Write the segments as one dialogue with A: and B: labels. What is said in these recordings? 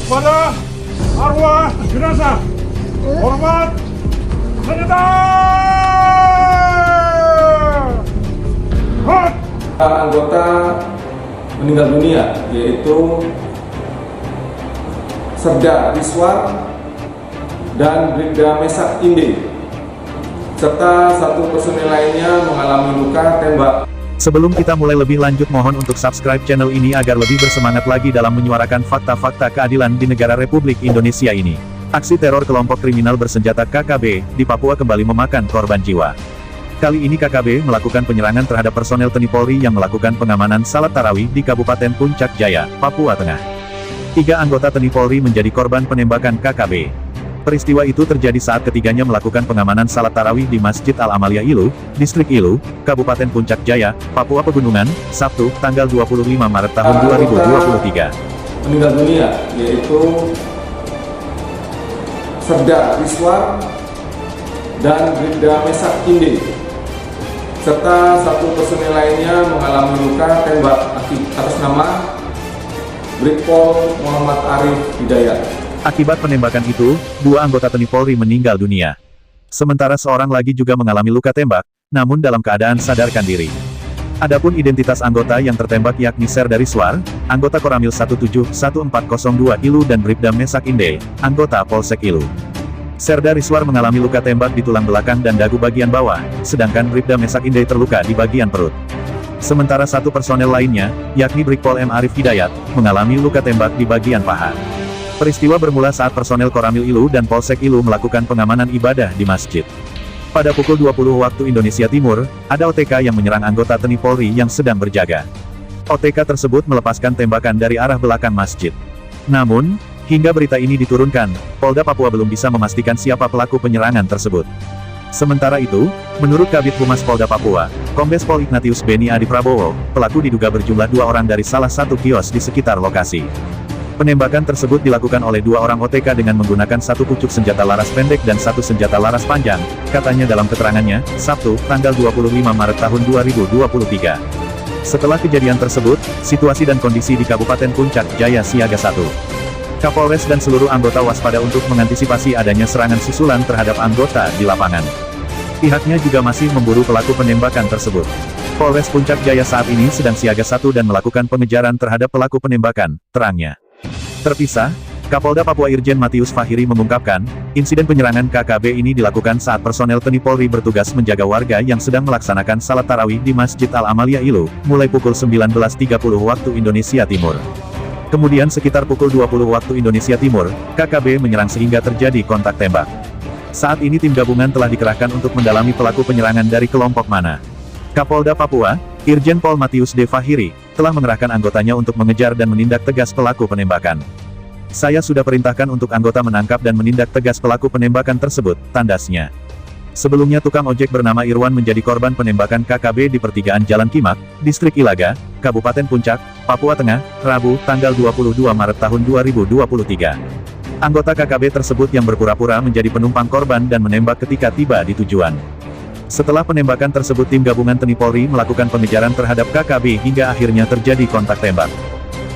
A: pada arwah jenazah. Hormat senjata. Hot.
B: Anggota meninggal dunia yaitu Serda Riswar dan Bribda Mesak Inde, serta satu personel lainnya mengalami luka tembak.
C: Sebelum kita mulai lebih lanjut, mohon untuk subscribe channel ini agar lebih bersemangat lagi dalam menyuarakan fakta-fakta keadilan di negara Republik Indonesia ini. Aksi teror kelompok kriminal bersenjata KKB di Papua kembali memakan korban jiwa. Kali ini KKB melakukan penyerangan terhadap personel TNI Polri yang melakukan pengamanan salat tarawih di Kabupaten Puncak Jaya, Papua Tengah. 3 anggota TNI Polri menjadi korban penembakan KKB. Peristiwa itu terjadi saat ketiganya melakukan pengamanan salat tarawih di Masjid Al-Amalia Ilu, Distrik Ilu, Kabupaten Puncak Jaya, Papua Pegunungan, Sabtu, tanggal 25 Maret tahun 2023.
B: Meninggal dunia yaitu Serda Riswar dan Bribda Mesak Inde, serta satu personel lainnya mengalami luka tembak atas nama Brigpol Muhammad Arif Hidayat.
C: Akibat penembakan itu, 2 anggota TNI Polri meninggal dunia. Sementara seorang lagi juga mengalami luka tembak, namun dalam keadaan sadarkan diri. Adapun identitas anggota yang tertembak yakni Serda Riswar, anggota Koramil 171402 Ilu dan Bribda Mesak Inde, anggota Polsek Ilu. Serda Riswar mengalami luka tembak di tulang belakang dan dagu bagian bawah, sedangkan Bribda Mesak Inde terluka di bagian perut. Sementara satu personel lainnya, yakni Brigpol M. Arif Hidayat, mengalami luka tembak di bagian paha. Peristiwa bermula saat personel Koramil Ilu dan Polsek Ilu melakukan pengamanan ibadah di masjid. Pada pukul 20 waktu Indonesia Timur, ada OTK yang menyerang anggota TNI Polri yang sedang berjaga. OTK tersebut melepaskan tembakan dari arah belakang masjid. Namun, hingga berita ini diturunkan, Polda Papua belum bisa memastikan siapa pelaku penyerangan tersebut. Sementara itu, menurut Kabid Humas Polda Papua, Kombes Pol Ignatius Beni Adi Prabowo, pelaku diduga berjumlah 2 orang dari salah satu kios di sekitar lokasi. Penembakan tersebut dilakukan oleh 2 orang OTK dengan menggunakan 1 pucuk senjata laras pendek dan 1 senjata laras panjang, katanya dalam keterangannya, Sabtu, tanggal 25 Maret tahun 2023. Setelah kejadian tersebut, situasi dan kondisi di Kabupaten Puncak Jaya siaga 1. Kapolres dan seluruh anggota waspada untuk mengantisipasi adanya serangan susulan terhadap anggota di lapangan. Pihaknya juga masih memburu pelaku penembakan tersebut. Polres Puncak Jaya saat ini sedang siaga 1 dan melakukan pengejaran terhadap pelaku penembakan, terangnya. Terpisah, Kapolda Papua Irjen Matius Fahiri mengungkapkan, insiden penyerangan KKB ini dilakukan saat personel TNI Polri bertugas menjaga warga yang sedang melaksanakan salat tarawih di Masjid Al-Amalia Ilu, mulai pukul 19.30 waktu Indonesia Timur. Kemudian sekitar pukul 20 waktu Indonesia Timur, KKB menyerang sehingga terjadi kontak tembak. Saat ini tim gabungan telah dikerahkan untuk mendalami pelaku penyerangan dari kelompok mana. Kapolda Papua, Irjen Pol Matius D. Fahiri, telah mengerahkan anggotanya untuk mengejar dan menindak tegas pelaku penembakan. Saya sudah perintahkan untuk anggota menangkap dan menindak tegas pelaku penembakan tersebut, tandasnya. Sebelumnya tukang ojek bernama Irwan menjadi korban penembakan KKB di pertigaan Jalan Kimak, Distrik Ilaga, Kabupaten Puncak, Papua Tengah, Rabu, tanggal 22 Maret tahun 2023. Anggota KKB tersebut yang berpura-pura menjadi penumpang korban dan menembak ketika tiba di tujuan. Setelah penembakan tersebut tim gabungan TNI Polri melakukan pengejaran terhadap KKB hingga akhirnya terjadi kontak tembak.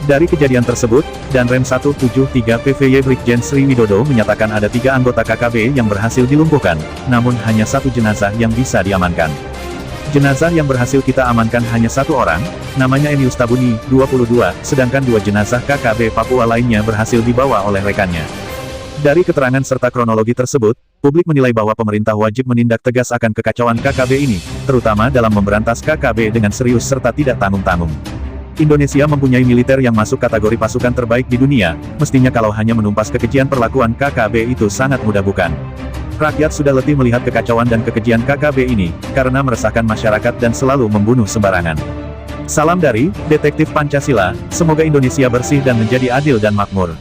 C: Dari kejadian tersebut, Danrem 173 PVY Brigjen Sri Widodo menyatakan ada 3 anggota KKB yang berhasil dilumpuhkan, namun hanya 1 jenazah yang bisa diamankan. Jenazah yang berhasil kita amankan hanya 1 orang, namanya Enius Tabuni, 22, sedangkan 2 jenazah KKB Papua lainnya berhasil dibawa oleh rekannya. Dari keterangan serta kronologi tersebut, publik menilai bahwa pemerintah wajib menindak tegas akan kekacauan KKB ini, terutama dalam memberantas KKB dengan serius serta tidak tanggung-tanggung. Indonesia mempunyai militer yang masuk kategori pasukan terbaik di dunia, mestinya kalau hanya menumpas kekejian perlakuan KKB itu sangat mudah bukan? Rakyat sudah letih melihat kekacauan dan kekejian KKB ini, karena meresahkan masyarakat dan selalu membunuh sembarangan. Salam dari Detektif Pancasila, semoga Indonesia bersih dan menjadi adil dan makmur.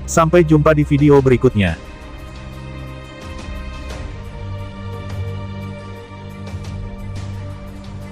C: Sampai jumpa di video berikutnya.